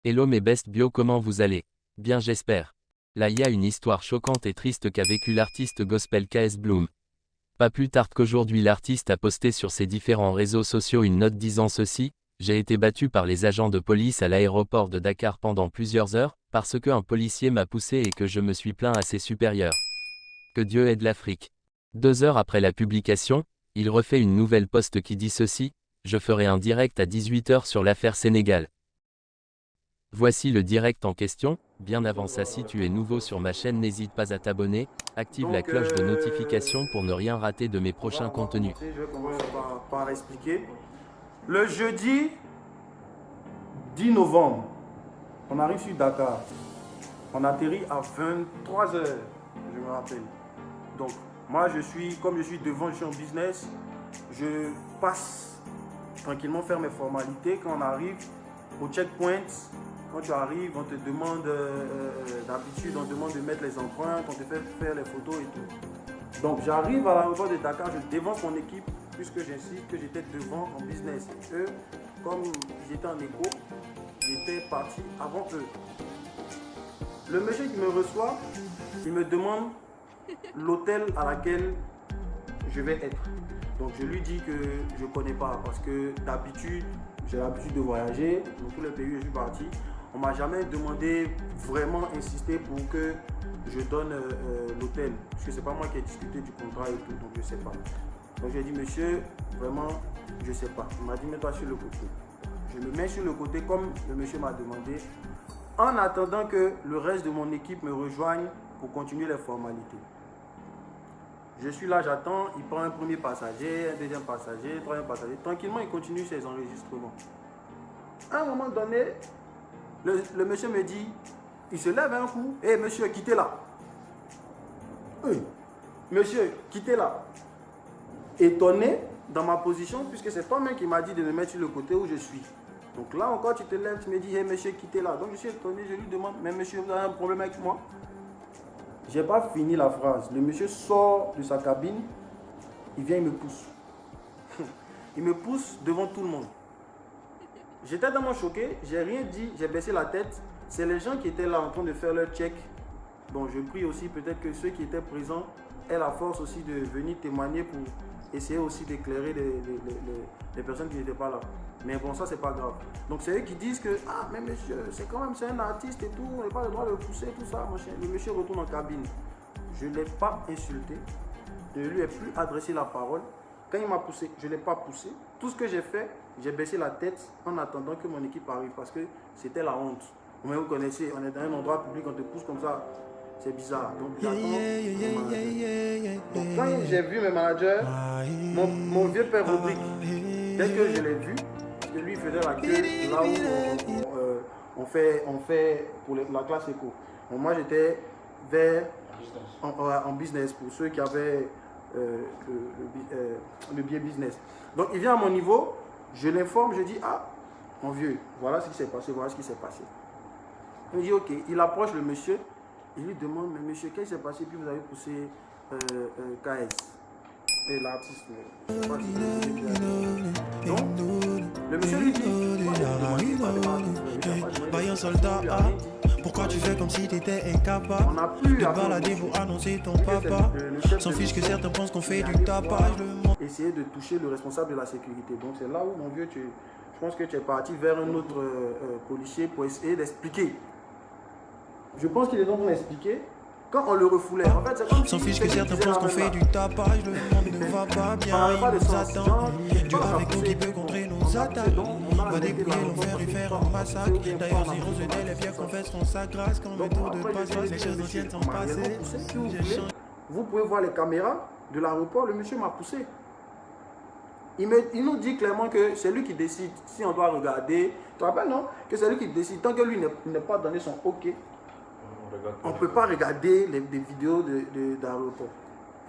Hello mes best bio, comment vous allez? Bien j'espère. Là il y a une histoire choquante et triste qu'a vécu l'artiste gospel KS Bloom. Pas plus tard qu'aujourd'hui l'artiste a posté sur ses différents réseaux sociaux une note disant ceci: j'ai été battu par les agents de police à l'aéroport de Dakar pendant plusieurs heures, parce qu'un policier m'a poussé et que je me suis plaint à ses supérieurs. Que Dieu aide l'Afrique. 2 heures après la publication, il refait une nouvelle post qui dit ceci: je ferai un direct à 18 h sur l'affaire Sénégal. Voici le direct en question. Bien avant ça, si tu es nouveau sur ma chaîne, n'hésite pas à t'abonner, active la Donc, cloche de notification pour ne rien rater de mes prochains on va contenus. commencer, je vais commencer par expliquer. Le jeudi 10 novembre, on arrive sur Dakar. On atterrit à 23 heures, je me rappelle. Donc, moi, comme je suis devant, je suis en business, je passe tranquillement faire mes formalités. Quand on arrive au checkpoint, quand tu arrives, on te demande, d'habitude, on te demande de mettre les empreintes, on te fait faire les photos et tout. Donc j'arrive à l'aéroport de Dakar, je dévance mon équipe, puisque j'insiste que j'étais devant en business. Et eux, comme j'étais en écho, j'étais parti avant eux. Le monsieur qui me reçoit, il me demande l'hôtel à laquelle je vais être. Donc je lui dis que je ne connais pas, parce que d'habitude, j'ai l'habitude de voyager dans tous les pays où je suis parti. On ne m'a jamais demandé, vraiment insisté pour que je donne l'hôtel. Parce que ce n'est pas moi qui ai discuté du contrat et tout, donc je ne sais pas. Donc j'ai dit, monsieur, vraiment, je ne sais pas. Il m'a dit, mets-toi sur le côté. Je me mets sur le côté comme le monsieur m'a demandé, en attendant que le reste de mon équipe me rejoigne pour continuer les formalités. Je suis là, j'attends, il prend un premier passager, un deuxième passager, un troisième passager. Tranquillement, il continue ses enregistrements. À un moment donné, le monsieur me dit, il se lève un coup, hé monsieur, quittez là. Monsieur, quittez là. Étonné dans ma position, puisque c'est toi-même qui m'a dit de me mettre sur le côté où je suis. Donc là encore, tu te lèves, tu me dis, hé monsieur, quittez là. Donc je suis étonné, je lui demande, mais monsieur, vous avez un problème avec moi? J'ai pas fini la phrase. Le monsieur sort de sa cabine, il vient, il me pousse. Il me pousse devant tout le monde. J'étais tellement choqué, j'ai rien dit, j'ai baissé la tête. C'est les gens qui étaient là en train de faire leur check. Bon, je prie aussi peut-être que ceux qui étaient présents aient la force aussi de venir témoigner pour essayer aussi d'éclairer les personnes qui n'étaient pas là. Mais bon, ça c'est pas grave. Donc c'est eux qui disent que, ah mais monsieur, c'est quand même, c'est un artiste et tout, on n'a pas le droit de le pousser, tout ça, machin. Le monsieur retourne en cabine. Je ne l'ai pas insulté, je ne lui ai plus adressé la parole. Quand il m'a poussé, je ne l'ai pas poussé. Tout ce que j'ai fait, j'ai baissé la tête en attendant que mon équipe arrive, parce que c'était la honte. Mais vous connaissez, on est dans un endroit public, on te pousse comme ça, c'est bizarre. Donc j'attends mon manager. Donc quand j'ai vu mes managers, mon vieux père Rodrigue, dès que je l'ai vu, parce que lui il faisait la queue là où on fait pour la classe éco. Donc moi j'étais vers en business pour ceux qui avaient le biais business. Donc il vient à mon niveau, je l'informe, je dis, ah mon vieux, voilà ce qui s'est passé, voilà ce qui s'est passé. Il me dit ok, il approche le monsieur, il lui demande, mais monsieur, qu'est-ce qui s'est passé, puis vous avez poussé KS et l'artiste. Donc le monsieur lui dit, Vaillant soldat, pourquoi tu fais comme si t'étais incapable de balader pour annoncer ton papa? S'en fiche que certains pensent qu'on fait du tapage. Essayer de toucher le responsable de la sécurité. Donc c'est là où mon vieux, je pense que tu es parti vers un autre policier pour essayer d'expliquer. Je pense qu'il est en train d'expliquer. Quand on le refoulait, en fait, c'est comme s'en fiche que certains pensent qu'on fait du tapage. Le monde ne va pas bien, il nous attend. Dieu avec nous qui peut contrer nos attaques. Va dépouiller l'enfer et faire un massacre. D'ailleurs, si on se tait, les pierres confesseront sa grâce. Quand le tour de passage, les choses anciennes sont passées. Vous pouvez voir les caméras de l'aéroport, le monsieur m'a poussé. Il nous dit clairement que c'est lui qui décide si on doit regarder. Tu te rappelles, non? Que c'est lui qui décide. Tant que lui n'a pas donné son OK, on ne peut pas regarder des vidéos d'aéroport.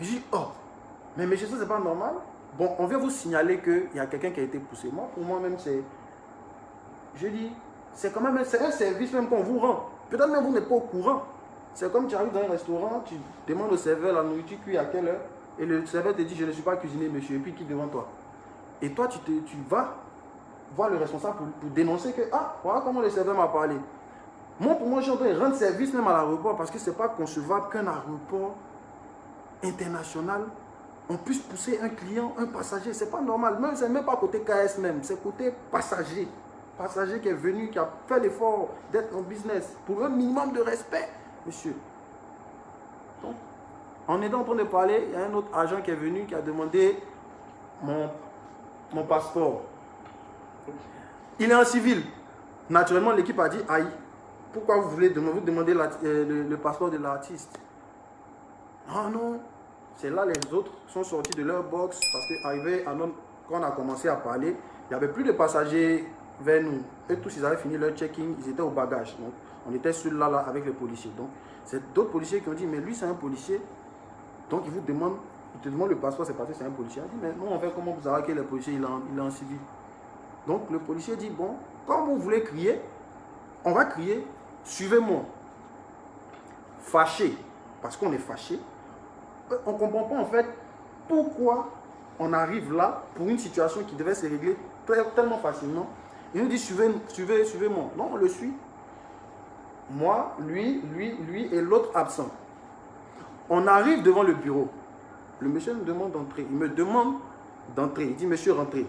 Je dis, oh, mais monsieur, ça c'est pas normal. Bon, on vient vous signaler qu'il y a quelqu'un qui a été poussé. Moi, pour moi-même, c'est... Je dis, c'est quand même c'est un service même qu'on vous rend. Peut-être même vous n'êtes pas au courant. C'est comme tu arrives dans un restaurant, tu demandes au serveur la nourriture cuit à quelle heure, et le serveur te dit, je ne suis pas cuisiné, monsieur, et puis qui devant toi. Et toi, tu vas voir le responsable pour dénoncer que, ah, voilà comment le serveur m'a parlé. Moi, pour moi, je suis en train de rendre service même à l'aéroport parce que ce n'est pas concevable qu'un aéroport international, on puisse pousser un client, un passager. Ce n'est pas normal. Même, ce n'est même pas côté KS même, c'est côté passager. Passager qui est venu, qui a fait l'effort d'être en business pour un minimum de respect, monsieur. Donc, en étant en train de parler, il y a un autre agent qui est venu, qui a demandé mon passeport. Il est en civil. Naturellement, l'équipe a dit, aïe, pourquoi vous voulez vous demander le passeport de l'artiste? Ah non, c'est là les autres sont sortis de leur box parce qu'arrivé quand on a commencé à parler, il n'y avait plus de passagers vers nous. Eux tous, ils avaient fini leur check-in, ils étaient au bagage. Donc, on était seuls là avec les policiers. Donc, c'est d'autres policiers qui ont dit, mais lui, c'est un policier. Donc, il te demande le passeport, c'est parce que c'est un policier. Il a dit, mais non, en fait, comment vous savez que le policier, il est en civil? Donc, le policier dit, bon, quand vous voulez crier, on va crier, suivez-moi. Fâché, parce qu'on est fâché. On ne comprend pas, en fait, pourquoi on arrive là pour une situation qui devait se régler tellement facilement. Il nous dit, suivez-moi. Non, on le suit. Moi, lui et l'autre absent. On arrive devant le bureau. Le monsieur me demande d'entrer. Il me demande d'entrer. Il dit, monsieur, rentrez.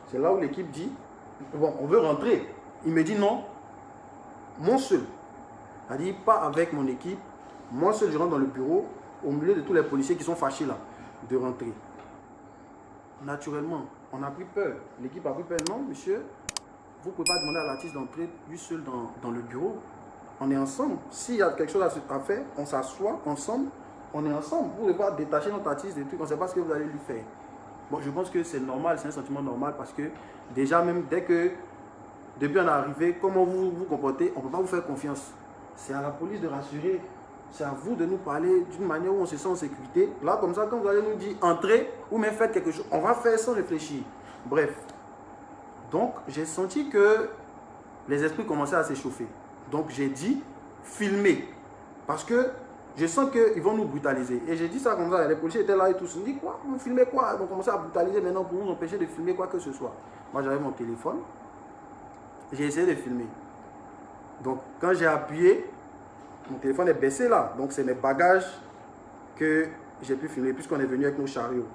C'est là où l'équipe dit, bon, on veut rentrer. Il me dit, non, mon seul. Il a dit, pas avec mon équipe. Moi seul, je rentre dans le bureau, au milieu de tous les policiers qui sont fâchés là, de rentrer. Naturellement, on a pris peur. L'équipe a pris peur. Non, monsieur, vous ne pouvez pas demander à l'artiste d'entrer lui seul dans le bureau. On est ensemble. S'il y a quelque chose à faire, on s'assoit ensemble. On est ensemble. Vous ne pouvez pas détacher notre artiste des trucs. On ne sait pas ce que vous allez lui faire. Bon, je pense que c'est normal, c'est un sentiment normal parce que déjà même depuis on est arrivé, comment vous vous comportez, on ne peut pas vous faire confiance. C'est à la police de rassurer. C'est à vous de nous parler d'une manière où on se sent en sécurité. Là, comme ça, quand vous allez nous dire entrez ou même faites quelque chose, on va faire sans réfléchir. Bref. Donc, j'ai senti que les esprits commençaient à s'échauffer. Donc, j'ai dit filmer. Parce que je sens qu'ils vont nous brutaliser. Et j'ai dit ça comme ça. Les policiers étaient là et tous. Ils me disent quoi? Vous filmez quoi? Ils vont commencer à brutaliser maintenant pour nous empêcher de filmer quoi que ce soit. Moi, j'avais mon téléphone. J'ai essayé de filmer. Donc, quand j'ai appuyé, mon téléphone est baissé là. Donc, c'est mes bagages que j'ai pu filmer puisqu'on est venu avec nos chariots.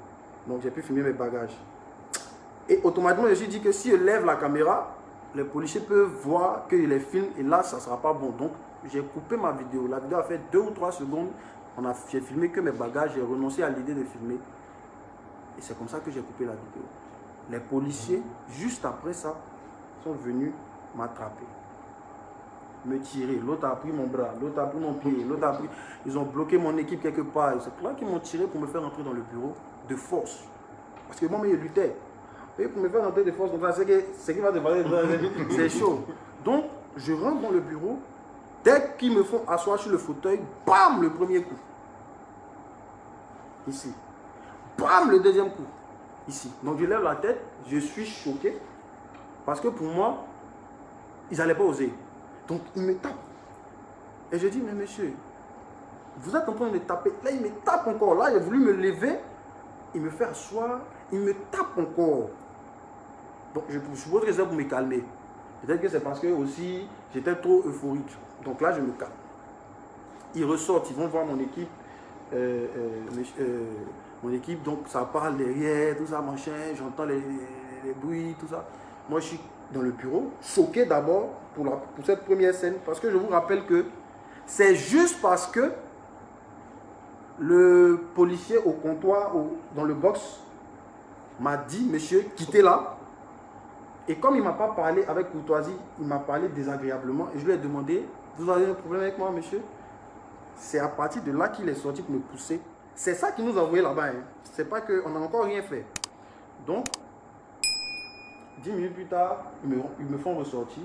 Donc, j'ai pu filmer mes bagages. Et automatiquement, je me suis dit que si je lève la caméra, les policiers peuvent voir que je les filme et là, ça ne sera pas bon. Donc, j'ai coupé ma vidéo. La vidéo a fait 2 ou 3 secondes. J'ai filmé que mes bagages. J'ai renoncé à l'idée de filmer. Et c'est comme ça que j'ai coupé la vidéo. Les policiers, juste après ça, sont venus m'attraper. Me tirer. L'autre a pris mon bras. L'autre a pris mon pied. L'autre a pris... Ils ont bloqué mon équipe quelque part. C'est là qu'ils m'ont tiré pour me faire entrer dans le bureau de force. Parce que moi, je luttais. Et pour me faire entrer de force, c'est qui va te parler. C'est chaud. Donc, je rentre dans le bureau. Dès qu'ils me font asseoir sur le fauteuil, bam, le premier coup. Ici. Bam, le deuxième coup. Ici. Donc, je lève la tête. Je suis choqué. Parce que pour moi, ils n'allaient pas oser. Donc, ils me tapent. Et je dis, mais monsieur, vous êtes en train de me taper. Là, il me tape encore. Là, il a voulu me lever. Il me fait asseoir. Il me tape encore. Donc, je suppose que c'est pour me calmer. Peut-être que c'est parce que aussi, j'étais trop euphorique. Donc là, je me calme. Ils ressortent, ils vont voir mon équipe. Mon équipe, donc ça parle derrière, tout ça, machin. J'entends les bruits, tout ça. Moi, je suis dans le bureau, choqué d'abord pour cette première scène. Parce que je vous rappelle que c'est juste parce que le policier au comptoir, dans le box, m'a dit, monsieur, quittez là. Et comme il ne m'a pas parlé avec courtoisie, il m'a parlé désagréablement. Et je lui ai demandé, vous avez un problème avec moi, monsieur? C'est à partir de là qu'il est sorti pour me pousser. C'est ça qui nous a envoyé là-bas. Hein. C'est pas qu'on n'a encore rien fait. Donc, 10 minutes plus tard, ils me font ressortir.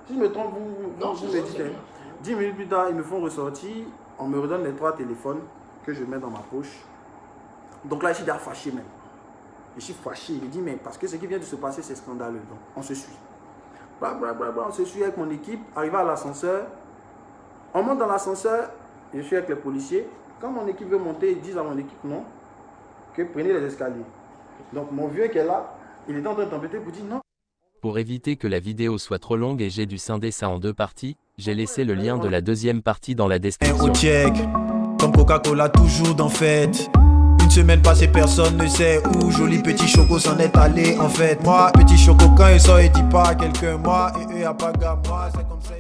Si je me trompe, vous me dites. 10 minutes plus tard, ils me font ressortir. On me redonne les 3 téléphones que je mets dans ma poche. Donc là, je suis déjà fâché même. Je suis fâché. Il me dit, mais parce que ce qui vient de se passer, c'est scandaleux. Donc, on se suit. On se suit avec mon équipe. Arrivé à l'ascenseur. On monte dans l'ascenseur. Je suis avec les policiers. Quand mon équipe veut monter, ils disent à mon équipe non. Que prenez les escaliers. Donc, mon vieux qui est là, Il était en train de t'embêter pour dire non. Pour éviter que la vidéo soit trop longue et j'ai dû scinder ça en 2 parties, j'ai laissé le lien de la 2e partie dans la Au description. check, comme Coca-Cola toujours dans fête. Une semaine passée, personne ne sait où. Joli petit choco s'en est allé en fait. Moi, petit choco, quand il sort, il dit pas à quelqu'un. Moi et eux, y'a pas gars, moi, c'est comme ça.